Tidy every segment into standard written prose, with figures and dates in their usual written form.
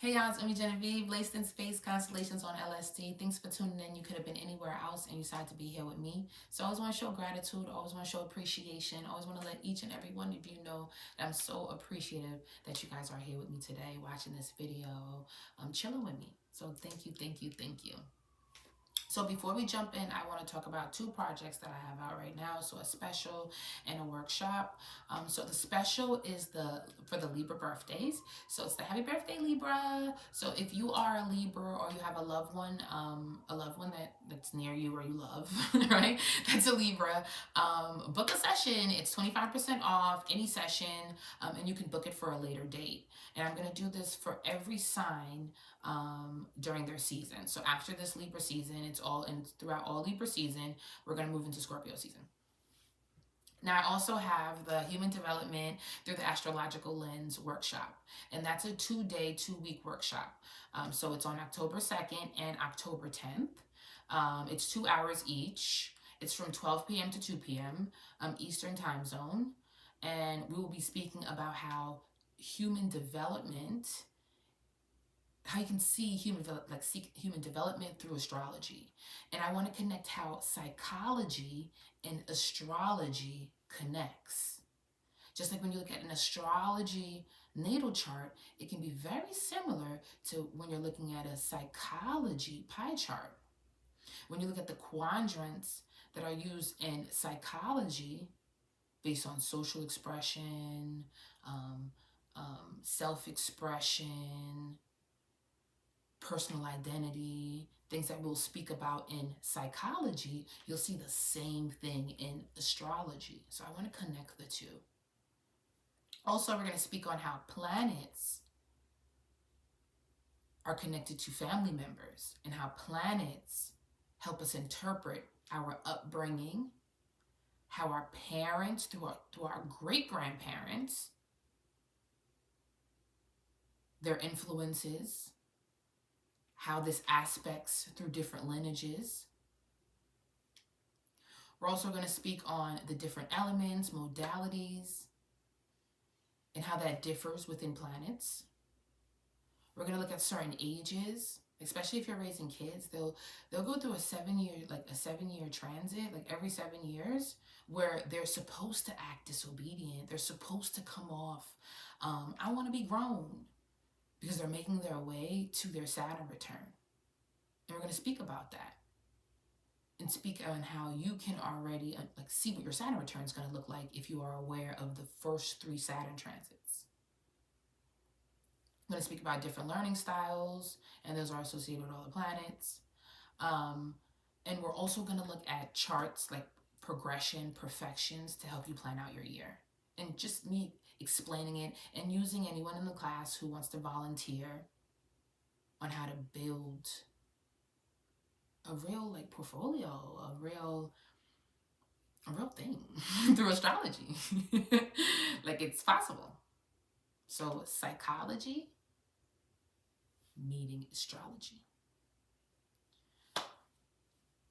Hey y'all, it's Amy Genevieve, laced in space constellations on LSD. Thanks for tuning in. You could have been anywhere else and you decided to be here with me. So I always want to show gratitude, always want to show appreciation, always want to let each and every one of you know that I'm so appreciative that you guys are here with me today, watching this video, chilling with me. So thank you, thank you, thank you. So before we jump in, I want to talk about two projects that I have out right now. So a special and a workshop. So the special is for the Libra birthdays. So it's the Happy Birthday Libra. So if you are a Libra or you have a loved one that's near you or you love, right? That's a Libra. Book a session. It's 25% off any session, and you can book it for a later date. And I'm gonna do this for every sign during their season. So after this Libra season, it's all in throughout all Libra season, we're going to move into Scorpio season. Now, I also have the Human Development Through the Astrological Lens workshop, and that's a 2-day, 2-week workshop. So it's on October 2nd and October 10th. It's 2 hours each. It's from 12 p.m. to 2 p.m. Eastern time zone, and we will be speaking about how human development how you can see human development through astrology. And I want to connect how psychology and astrology connects. Just like when you look at an astrology natal chart, it can be very similar to when you're looking at a psychology pie chart. When you look at the quadrants that are used in psychology based on social expression, um, self expression, personal identity, things that we'll speak about in psychology, you'll see the same thing in astrology. So I want to connect the two. Also, we're going to speak on how planets are connected to family members and how planets help us interpret our upbringing, how our parents, through our great grandparents, their influences, how this aspects through different lineages. We're also going to speak on the different elements, modalities, and how that differs within planets. We're going to look at certain ages, especially if you're raising kids. They'll go through a 7-year transit, like every 7 years, where they're supposed to act disobedient. They're supposed to come off, I want to be grown, because they're making their way to their Saturn return. And we're going to speak about that and speak on how you can already see what your Saturn return is going to look like if you are aware of the first 3 Saturn transits. I'm going to speak about different learning styles, and those are associated with all the planets. And we're also going to look at charts like progression, perfections to help you plan out your year. And just me explaining it and using anyone in the class who wants to volunteer on how to build a real portfolio, a real thing through astrology. Like, it's possible. So psychology meeting astrology.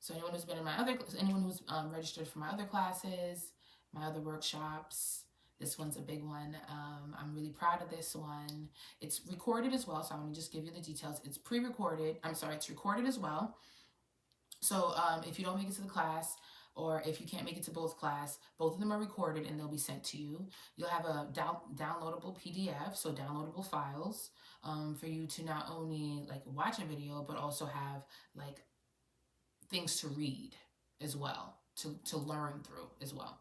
So anyone who's registered for my other classes, my other workshops, this one's a big one. I'm really proud of this one. It's recorded as well, so I'm gonna just give you the details. It's pre-recorded. It's recorded as well. So if you don't make it to the class, or if you can't make it to both of them are recorded and they'll be sent to you. You'll have a downloadable PDF, so downloadable files, for you to not only watch a video, but also have things to read as well, to learn through as well.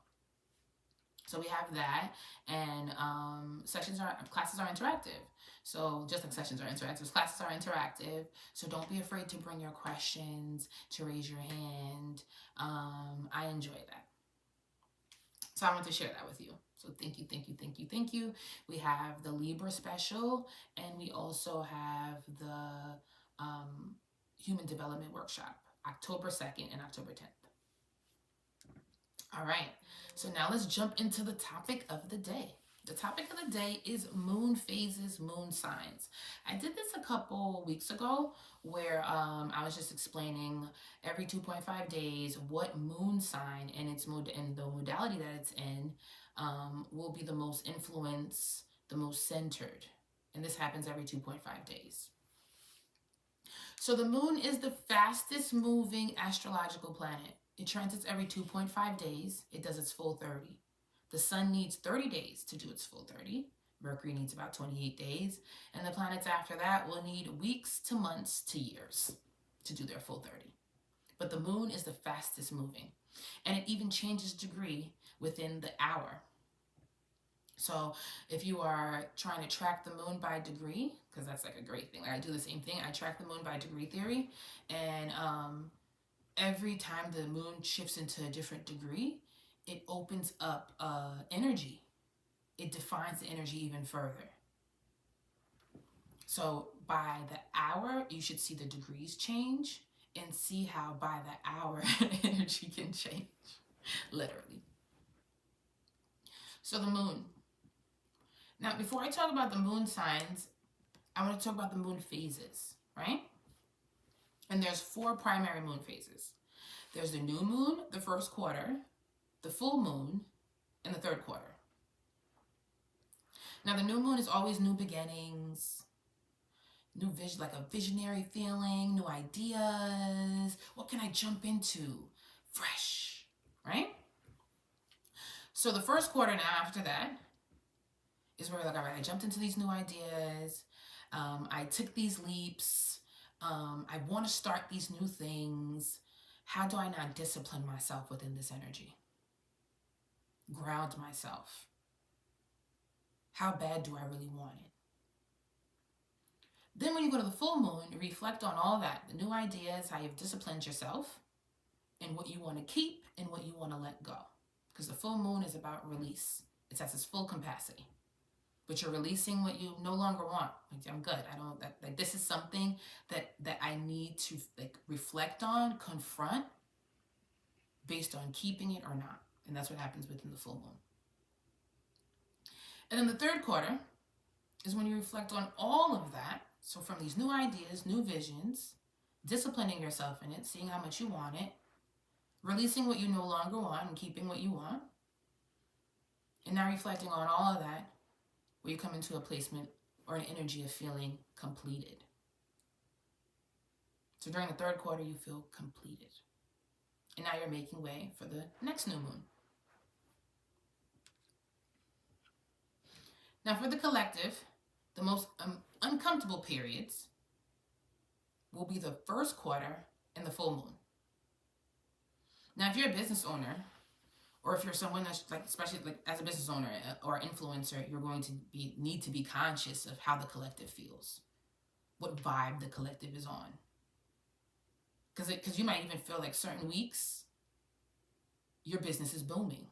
So we have that, and classes are interactive. So just like sessions are interactive, classes are interactive. So don't be afraid to bring your questions, to raise your hand. I enjoy that. So I want to share that with you. So thank you, thank you, thank you, thank you. We have the Libra special, and we also have the Human Development Workshop, October 2nd and October 10th. All right, so now let's jump into the topic of the day. The topic of the day is moon phases, moon signs. I did this a couple weeks ago where I was just explaining every 2.5 days what moon sign and the modality that it's in will be the most influenced, the most centered And this happens every 2.5 days. So the moon is the fastest moving astrological planet. It transits every 2.5 days. It does its full 30. The sun needs 30 days to do its full 30. Mercury needs about 28 days. And the planets after that will need weeks to months to years to do their full 30. But the moon is the fastest moving. And it even changes degree within the hour. So if you are trying to track the moon by degree, because that's like a great thing. Like I do the same thing. I track the moon by degree theory. And every time the moon shifts into a different degree, it opens up energy. It defines the energy even further. So by the hour, you should see the degrees change and see how by the hour energy can change, literally. So the moon. Now, before I talk about the moon signs, I want to talk about the moon phases, right? And there's 4 primary moon phases. There's the new moon, the first quarter, the full moon, and the third quarter. Now, the new moon is always new beginnings, new vision, like a visionary feeling, new ideas. What can I jump into? Fresh, right? So the first quarter now after that is where like, all right, I jumped into these new ideas. I took these leaps. I want to start these new things. How do I now discipline myself within this energy? Ground myself. How bad do I really want it? Then when you go to the full moon, you reflect on all that, the new ideas, how you've disciplined yourself, and what you want to keep and what you want to let go. Because the full moon is about release. It's at its full capacity. But you're releasing what you no longer want. Like, I'm good. I don't, like, this is something that I need to like reflect on, confront, based on keeping it or not. And that's what happens within the full moon. And then the third quarter is when you reflect on all of that. So from these new ideas, new visions, disciplining yourself in it, seeing how much you want it, releasing what you no longer want and keeping what you want, and now reflecting on all of that, where you come into a placement or an energy of feeling completed. So during the third quarter, you feel completed. And now you're making way for the next new moon. Now for the collective, the most uncomfortable periods will be the first quarter and the full moon. Now, if you're a business owner, or if you're someone that's like, especially like as a business owner or influencer, you're going to need to be conscious of how the collective feels, what vibe the collective is on. Because you might even feel like certain weeks, your business is booming.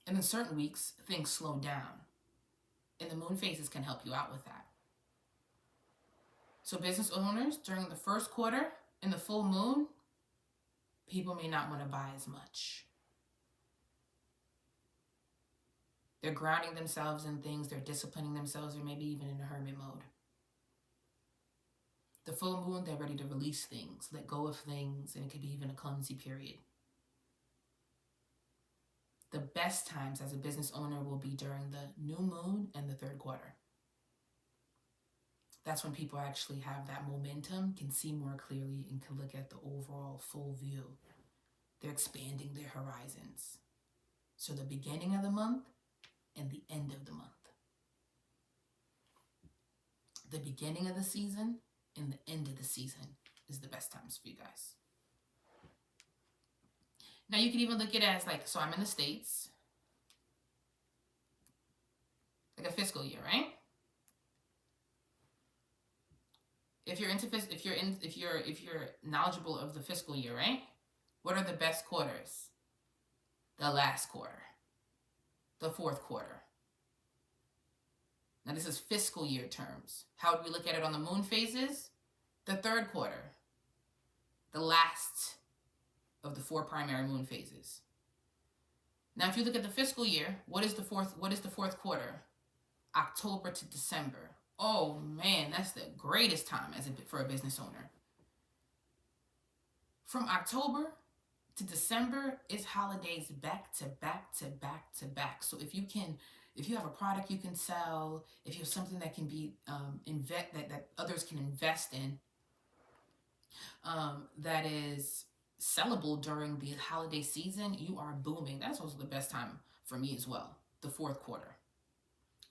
And then certain weeks, things slow down. And the moon phases can help you out with that. So business owners, during the first quarter and the full moon, people may not want to buy as much. They're grounding themselves in things, they're disciplining themselves, or maybe even in a hermit mode. The full moon, they're ready to release things, let go of things, and it could be even a clumsy period. The best times as a business owner will be during the new moon and the third quarter. That's when people actually have that momentum, can see more clearly, and can look at the overall full view. They're expanding their horizons. So the beginning of the month and the end of the month. The beginning of the season and the end of the season is the best times for you guys. Now you can even look at it as like, so I'm in the States, like a fiscal year, right? If you're knowledgeable of the fiscal year, right? What are the best quarters? The last quarter, the fourth quarter. Now this is fiscal year terms. How would we look at it on the moon phases? The third quarter, the last of the 4 primary moon phases. Now, if you look at the fiscal year, what is the fourth quarter? October to December. Oh man, that's the greatest time for a business owner. From October to December is holidays back to back to back to back. So if if you have a product you can sell, if you have something that can be that others can invest in, that is sellable during the holiday season, you are booming. That's also the best time for me as well, the fourth quarter.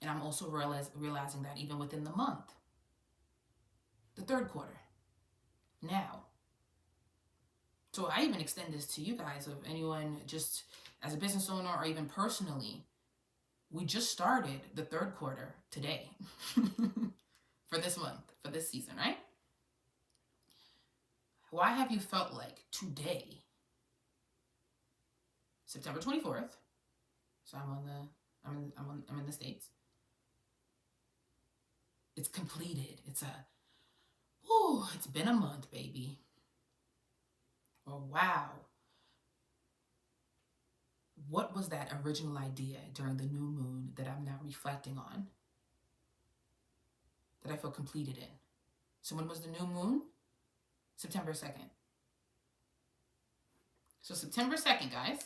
And I'm also realizing that even within the month, the third quarter, now. So I even extend this to you guys, of anyone just as a business owner or even personally. We just started the third quarter today for this month, for this season, right? Why have you felt like today, September 24th, so I'm in the States, it's completed. It's been a month, baby. Oh, wow. What was that original idea during the new moon that I'm now reflecting on, that I feel completed in? So when was the new moon? September 2nd. So September 2nd, guys.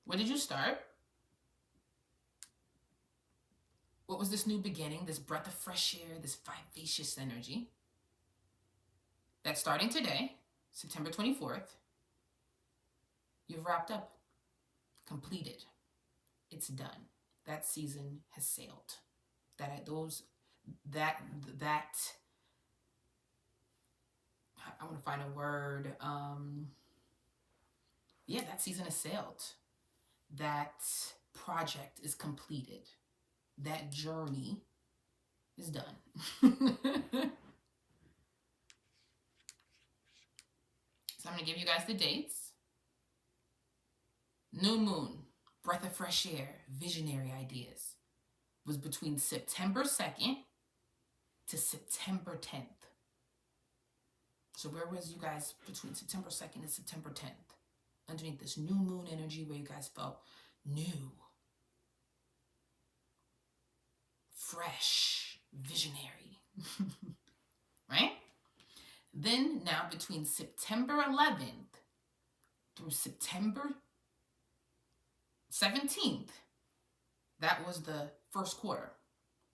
When did you start? What was this new beginning, this breath of fresh air, this vivacious energy? That's starting today, September 24th. You've wrapped up, completed. It's done. That season has sailed. I want to find a word. That season has sailed. That project is completed. That journey is done. So I'm going to give you guys the dates. New moon, breath of fresh air, visionary ideas, was between September 2nd to September 10th. So where was you guys between September 2nd and September 10th? Underneath this new moon energy, where you guys felt new, fresh, visionary, right? Then now between September 11th through September 17th, that was the first quarter.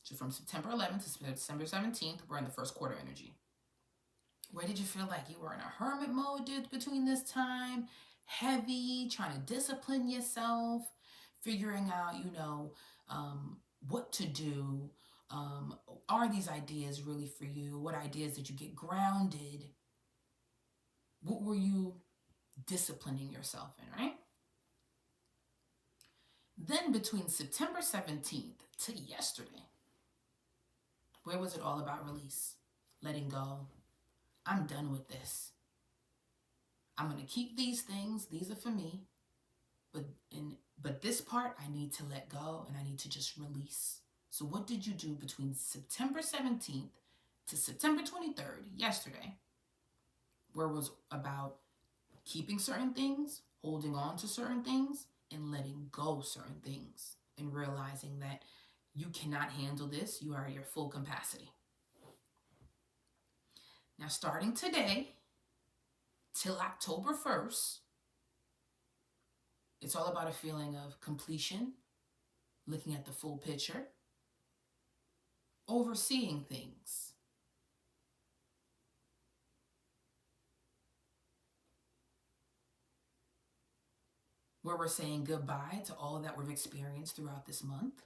So from September 11th to September 17th, we're in the first quarter energy. Where did you feel like you were in a hermit mode between this time? Heavy, trying to discipline yourself, figuring out, what to do. Are these ideas really for you? What ideas did you get grounded? What were you disciplining yourself in, right? Then between September 17th to yesterday, where was it all about release? Letting go. I'm done with this. I'm going to keep these things. These are for me. But this part, I need to let go and I need to just release. So what did you do between September 17th to September 23rd, yesterday, where it was about keeping certain things, holding on to certain things, and letting go certain things, and realizing that you cannot handle this. You are at your full capacity. Now, starting today till October 1st, it's all about a feeling of completion, looking at the full picture, overseeing things. Where we're saying goodbye to all that we've experienced throughout this month.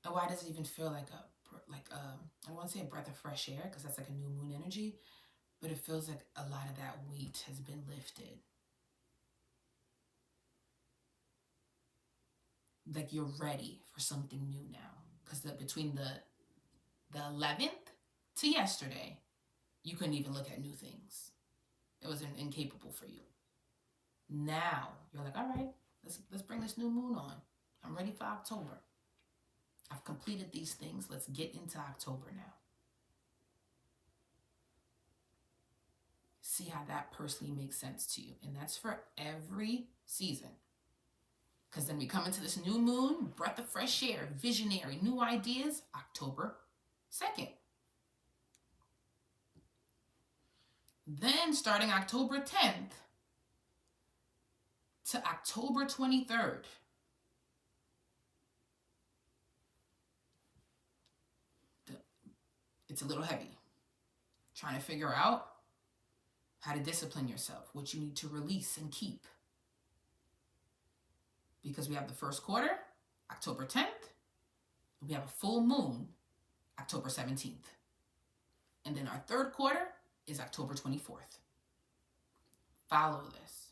And why does it even feel like I don't want to say a breath of fresh air, because that's like a new moon energy, but it feels like a lot of that weight has been lifted. Like you're ready for something new now. Because between the 11th to yesterday, you couldn't even look at new things. It was incapable for you. Now, you're like, all right, let's bring this new moon on. I'm ready for October. I've completed these things. Let's get into October now. See how that personally makes sense to you. And that's for every season. Because then we come into this new moon, breath of fresh air, visionary, new ideas, October 2nd. Then starting October 10th to October 23rd, it's a little heavy. Trying to figure out how to discipline yourself, what you need to release and keep. Because we have the first quarter, October 10th, we have a full moon, October 17th. And then our third quarter is October 24th. Follow this.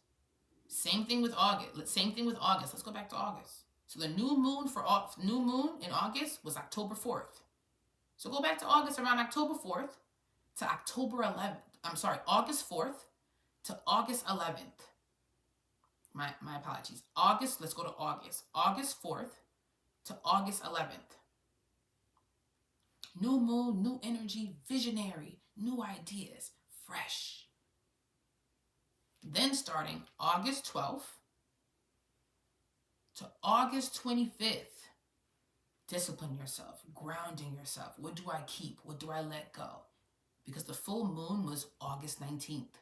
Same thing with August. Let's go back to August. So the new moon in August was October 4th. So go back to August around October 4th to October 11th. August 4th to August 11th. My apologies. Let's go to August. August 4th to August 11th. New moon, new energy, visionary, new ideas, fresh. Then starting August 12th to August 25th, discipline yourself, grounding yourself. What do I keep? What do I let go? Because the full moon was August 19th.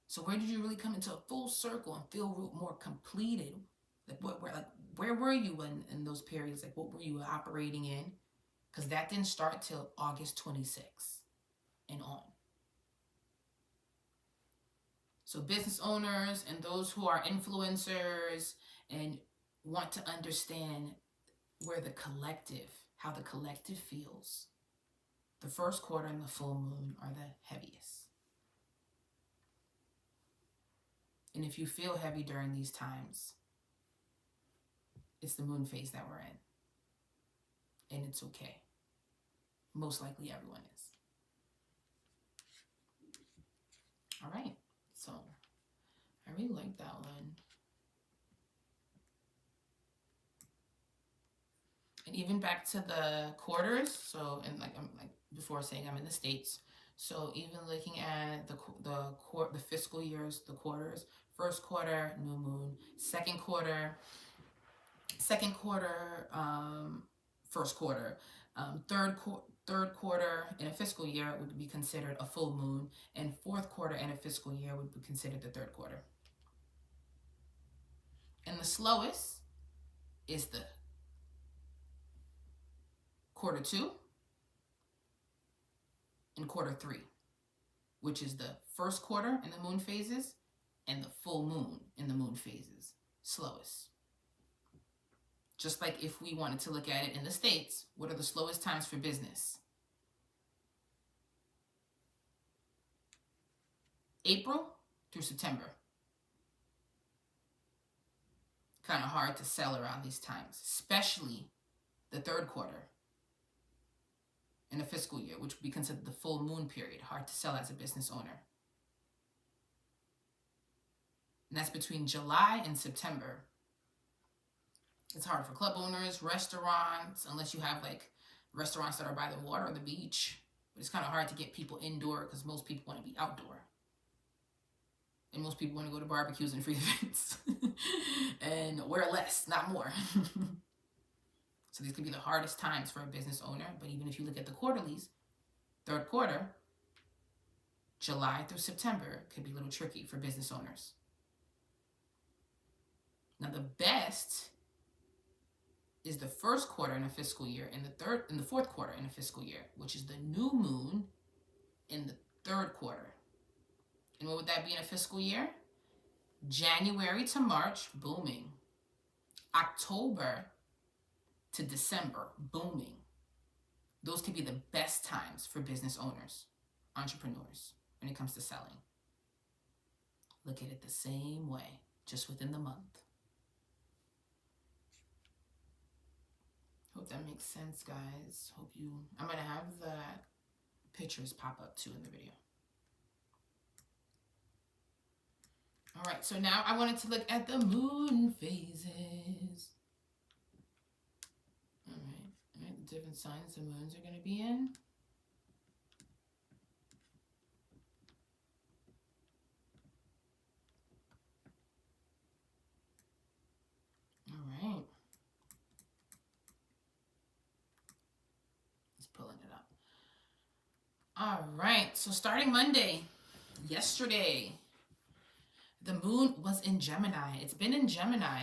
So where did you really come into a full circle and feel more completed? Where were you in those periods? Like, what were you operating in? Because that didn't start till August 26th and on. So business owners and those who are influencers and want to understand how the collective feels. The first quarter and the full moon are the heaviest. And if you feel heavy during these times, it's the moon phase that we're in. And it's okay. Most likely everyone is. All right. So I really like that one. And even back to the quarters. So, and I'm before saying I'm in the States. So even looking at the fiscal years, the quarters, first quarter, new moon, second quarter, first quarter, third quarter in a fiscal year would be considered a full moon, and fourth quarter in a fiscal year would be considered the third quarter. And the slowest is the quarter 2 and quarter 3, which is the first quarter in the moon phases and the full moon in the moon phases. Slowest. Just like if we wanted to look at it in the States, what are the slowest times for business? April through September. Kind of hard to sell around these times, especially the third quarter in a fiscal year, which would be considered the full moon period. Hard to sell as a business owner. And that's between July and September. It's hard for club owners, restaurants, unless you have like restaurants that are by the water or the beach. But it's kind of hard to get people indoor because most people want to be outdoor. And most people want to go to barbecues and free events. And wear less, not more. So these could be the hardest times for a business owner. But even if you look at the quarterlies, third quarter, July through September could be a little tricky for business owners. Now the best is the first quarter in a fiscal year and the fourth quarter in a fiscal year, which is the new moon in the third quarter. And what would that be in a fiscal year? January to March, booming. October to December, booming. Those could be the best times for business owners, entrepreneurs, when it comes to selling. Look at it the same way, just within the month. Hope that makes sense, guys. I'm going to have the pictures pop up too in the video. All right, so now I wanted to look at the moon phases. All right, the different signs the moons are going to be in. All right. Just pulling it up. All right, so starting Monday, yesterday, the moon was in Gemini. It's been in Gemini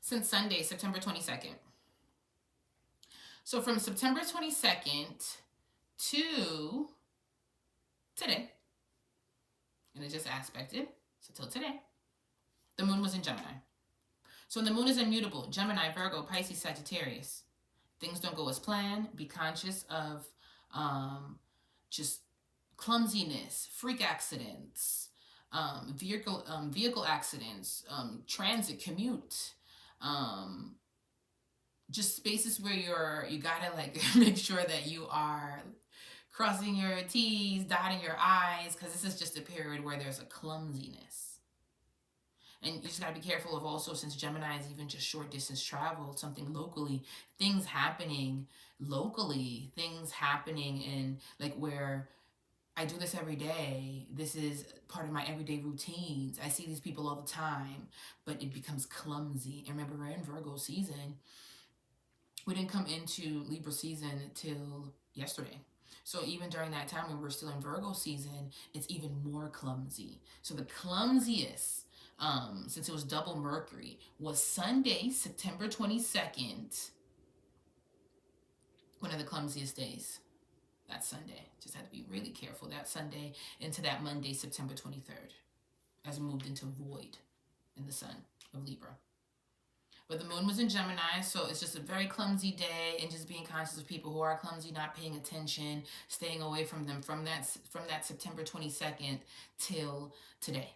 since Sunday, September 22nd. So from September 22nd to today, and it just aspected, so till today, the moon was in Gemini. So the moon is immutable, Gemini, Virgo, Pisces, Sagittarius. Things don't go as planned. Be conscious of just clumsiness, freak accidents, vehicle accidents, transit, commute, just spaces where you gotta like make sure that you are crossing your T's, dotting your I's, because this is just a period where there's a clumsiness. And you just gotta be careful of also, since Gemini is even just short distance travel, something locally, things happening locally, things happening in like where I do this every day. This is part of my everyday routines. I see these people all the time, but it becomes clumsy. And remember, we're in Virgo season. We didn't come into Libra season till yesterday. So even during that time when we're still in Virgo season, it's even more clumsy. So the clumsiest, since it was double Mercury, was Sunday, September 22nd. One of the clumsiest days. That Sunday. Just had to be really careful that Sunday into that Monday, September 23rd, as we moved into void in the sun of Libra. But the moon was in Gemini, so it's just a very clumsy day, and just being conscious of people who are clumsy, not paying attention, staying away from them from that September 22nd till today.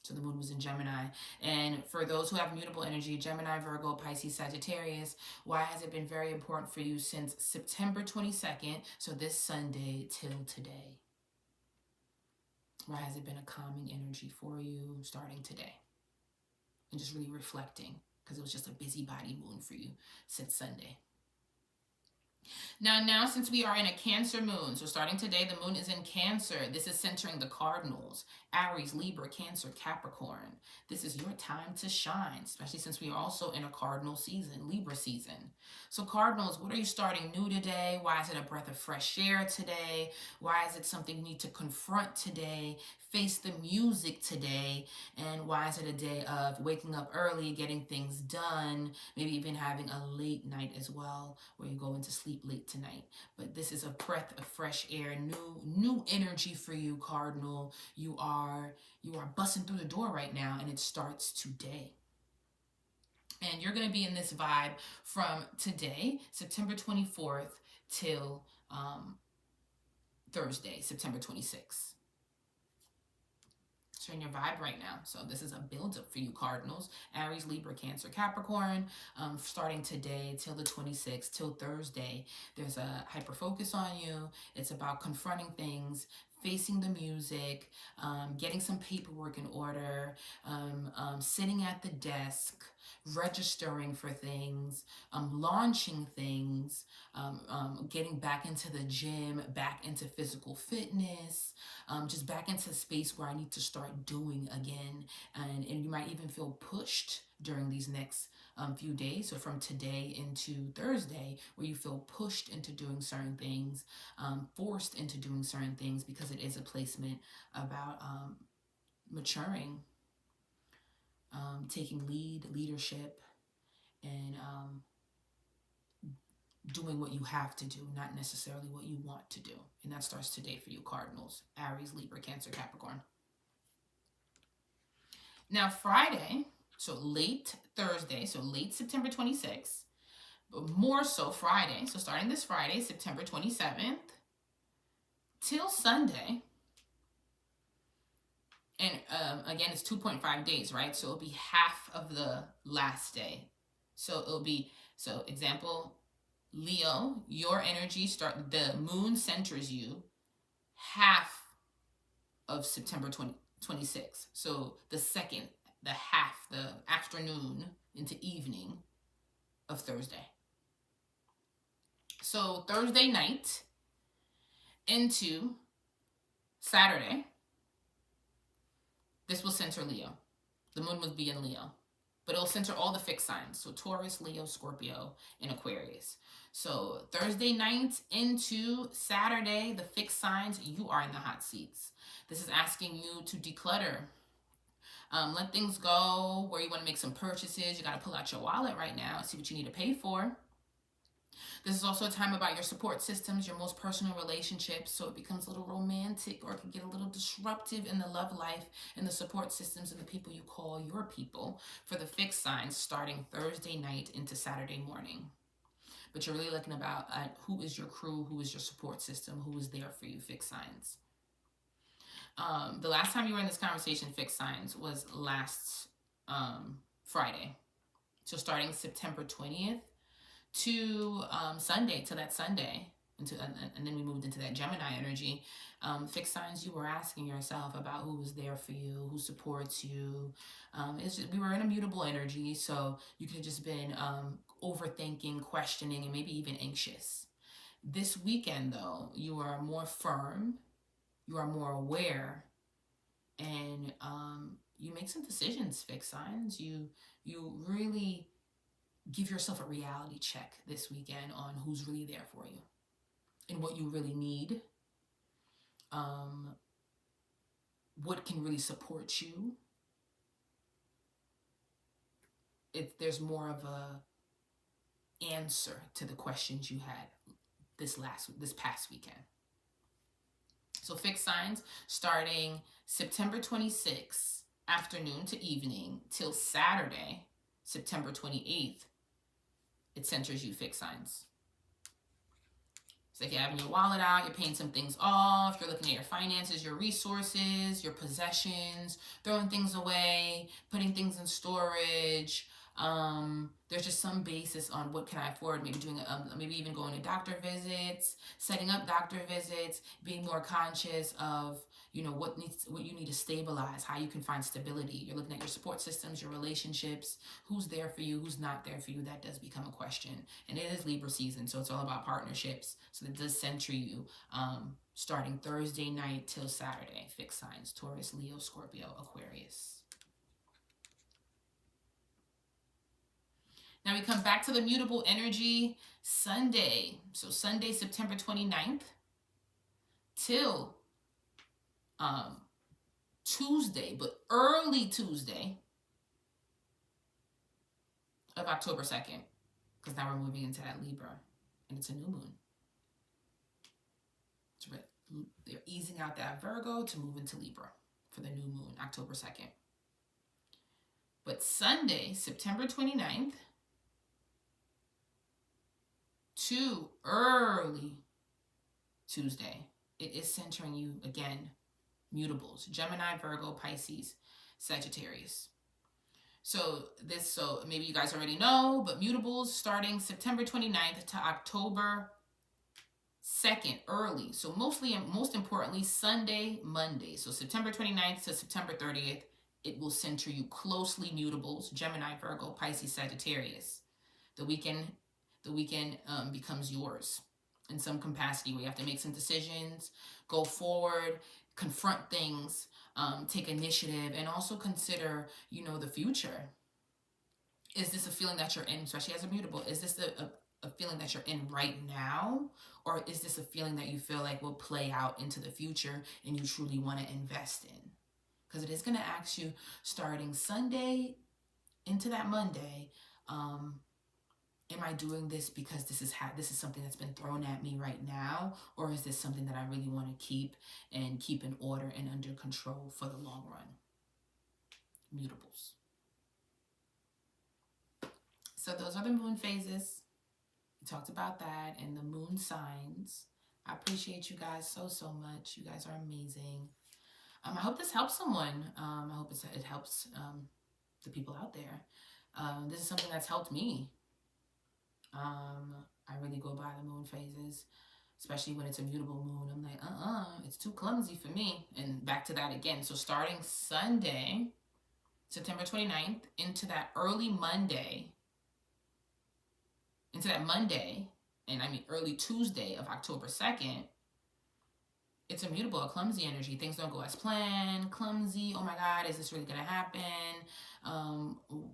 So the moon was in Gemini. And for those who have mutable energy, Gemini, Virgo, Pisces, Sagittarius, why has it been very important for you since September 22nd, so this Sunday till today? Why has it been a calming energy for you starting today? And just really reflecting, because it was just a busybody moon for you since Sunday. Now, since we are in a Cancer moon, so starting today, the moon is in Cancer. This is centering the cardinals, Aries, Libra, Cancer, Capricorn. This is your time to shine, especially since we are also in a cardinal season, Libra season. So cardinals, what are you starting new today? Why is it a breath of fresh air today? Why is it something you need to confront today? Face the music today? And why is it a day of waking up early, getting things done, maybe even having a late night as well, where you go into sleep late tonight? But this is a breath of fresh air, new energy for you, Cardinal. You are busting through the door right now, and it starts today. And you're going to be in this vibe from today, September 24th, till Thursday, September 26th. So in your vibe right now. So this is a build-up for you, Cardinals. Aries, Libra, Cancer, Capricorn. Starting today till the 26th, till Thursday, there's a hyper focus on you. It's about confronting things, facing the music, getting some paperwork in order, sitting at the desk, registering for things, launching things, getting back into the gym, back into physical fitness, just back into a space where I need to start doing again. And you might even feel pushed during these next few days. So from today into Thursday, where you feel pushed into doing certain things, forced into doing certain things, because it is a placement about maturing, taking leadership, and doing what you have to do, not necessarily what you want to do. And that starts today for you, Cardinals, Aries, Libra, Cancer, Capricorn. Now, Friday, so late Thursday, so late September 26th, but more so Friday, so starting this Friday, September 27th, till Sunday, and again, it's 2.5 days, right? So it'll be half of the last day. So it'll be, so example, Leo, your energy the moon centers you half of September 26th. So the afternoon into evening of Thursday. So Thursday night into Saturday, this will center Leo. The moon will be in Leo. but it'll center all the fixed signs. So Taurus, Leo, Scorpio, and Aquarius. So Thursday night into Saturday, the fixed signs, you are in the hot seats. This is asking you to declutter. Let things go where you want to make some purchases. You got to pull out your wallet right now and see what you need to pay for. This is also a time about your support systems, your most personal relationships, so it becomes a little romantic, or it can get a little disruptive in the love life and the support systems and the people you call your people for the fixed signs starting Thursday night into Saturday morning. But you're really looking at who is your crew, who is your support system, who is there for you, fixed signs. The last time you were in this conversation, fixed signs, was last Friday. So starting September 20th to Sunday, to that Sunday, and then we moved into that Gemini energy. Fixed signs, you were asking yourself about who was there for you, who supports you. We were in a mutable energy, so you could have just been overthinking, questioning, and maybe even anxious. This weekend, though, you are more firm, you are more aware, and you make some decisions, fixed signs. You really give yourself a reality check this weekend on who's really there for you and what you really need, what can really support you. There's more of a answer to the questions you had this past weekend. So fixed signs starting September 26th, afternoon to evening, till Saturday, September 28th, it centers you, fixed signs. It's like you're having your wallet out, you're paying some things off, you're looking at your finances, your resources, your possessions, throwing things away, putting things in storage. There's just some basis on what can I afford, maybe doing maybe even going to doctor visits, setting up doctor visits, being more conscious of what you need to stabilize, how you can find stability. You're looking at your support systems, your relationships, who's there for you, who's not there for you. That does become a question. And it is Libra season, so it's all about partnerships. So that does center you starting Thursday night till Saturday. Fixed signs: Taurus, Leo, Scorpio, Aquarius. Now we come back to the mutable energy Sunday. So Sunday, September 29th till Tuesday, but early Tuesday of October 2nd, because now we're moving into that Libra, and it's a new moon. So they're easing out that Virgo to move into Libra for the new moon, October 2nd. But Sunday, September 29th, to early Tuesday, it is centering you again, mutables: Gemini, Virgo, Pisces, Sagittarius. So maybe you guys already know, but mutables starting September 29th to October 2nd, early. So most importantly, Sunday, Monday. So September 29th to September 30th, it will center you closely, mutables: Gemini, Virgo, Pisces, Sagittarius. The weekend becomes yours in some capacity, where you have to make some decisions, go forward, confront things, take initiative, and also consider, the future. Is this a feeling that you're in, especially as a mutable? Is this a feeling that you're in right now? Or is this a feeling that you feel like will play out into the future and you truly want to invest in? Because it is going to ask you, starting Sunday into that Monday, am I doing this because this is something that's been thrown at me right now? Or is this something that I really want to keep in order and under control for the long run? Mutables. So those are the moon phases. We talked about that and the moon signs. I appreciate you guys so much. You guys are amazing. I hope this helps someone. I hope it helps the people out there. This is something that's helped me. I really go by the moon phases, especially when it's a mutable moon. I'm like, it's too clumsy for me. And back to that again. So starting Sunday, September 29th, into that Monday, and I mean early Tuesday of October 2nd, it's immutable, a clumsy energy. Things don't go as planned, clumsy. Oh my God, is this really gonna happen?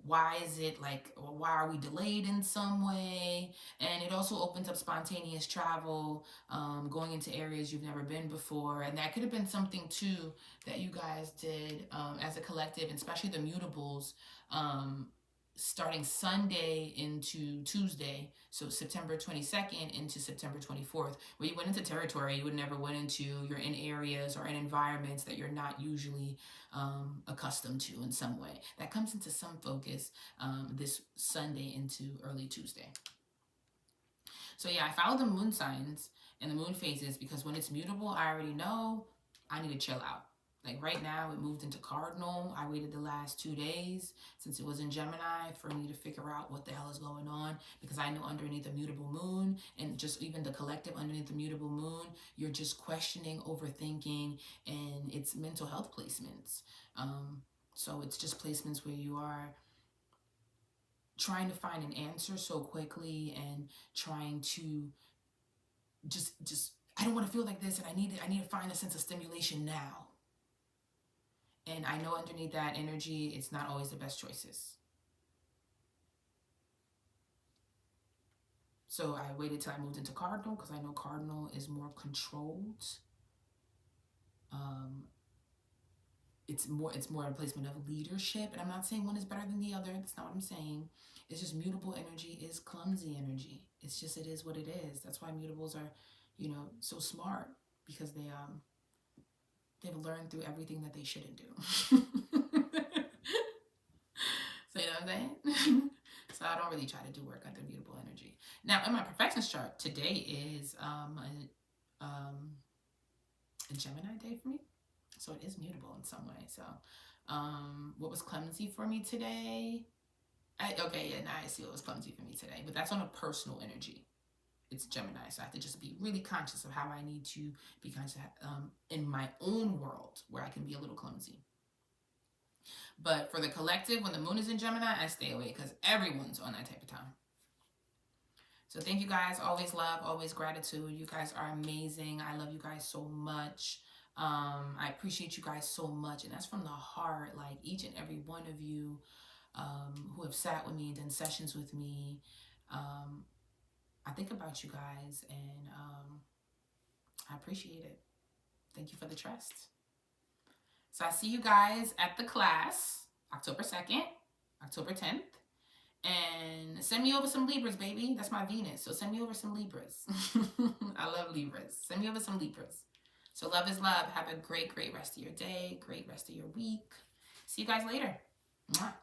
Why is it like, why are we delayed in some way? And it also opens up spontaneous travel, going into areas you've never been before. And that could have been something too that you guys did as a collective, and especially the mutables. Starting Sunday into Tuesday, so September 22nd into September 24th, where you went into territory you would never went into. You're in areas or in environments that you're not usually accustomed to in some way. That comes into some focus this Sunday into early Tuesday. So yeah, I follow the moon signs and the moon phases because when it's mutable, I already know I need to chill out. Like right now, it moved into Cardinal. I waited the last 2 days since it was in Gemini for me to figure out what the hell is going on, because I know underneath the mutable moon and just even the collective underneath the mutable moon, you're just questioning, overthinking, and it's mental health placements. So it's just placements where you are trying to find an answer so quickly and trying to just I don't want to feel like this, and I need to find a sense of stimulation now. And I know underneath that energy, it's not always the best choices. So I waited till I moved into Cardinal because I know Cardinal is more controlled. It's more a placement of leadership, and I'm not saying one is better than the other. That's not what I'm saying. It's just mutable energy is clumsy energy. It's just, it is what it is. That's why mutables are, so smart, because they've learned through everything that they shouldn't do. So you know what I'm saying? So I don't really try to do work under mutable energy. Now in my perfectionist chart, today is a Gemini day for me. So it is mutable in some way. So what was clumsy for me today? Now I see what was clumsy for me today. But that's on a personal energy. It's Gemini, so I have to just be really conscious of how I need to be conscious in my own world, where I can be a little clumsy. But for the collective, when the moon is in Gemini, I stay away because everyone's on that type of time. So thank you guys. Always love, always gratitude. You guys are amazing. I love you guys so much. I appreciate you guys so much. And that's from the heart. Like each and every one of you who have sat with me, done sessions with me. I think about you guys, and I appreciate it. Thank you for the trust. So I see you guys at the class, October 2nd, October 10th. And send me over some Libras, baby. That's my Venus. So send me over some Libras. I love Libras. Send me over some Libras. So love is love. Have a great, great rest of your day. Great rest of your week. See you guys later. Mwah.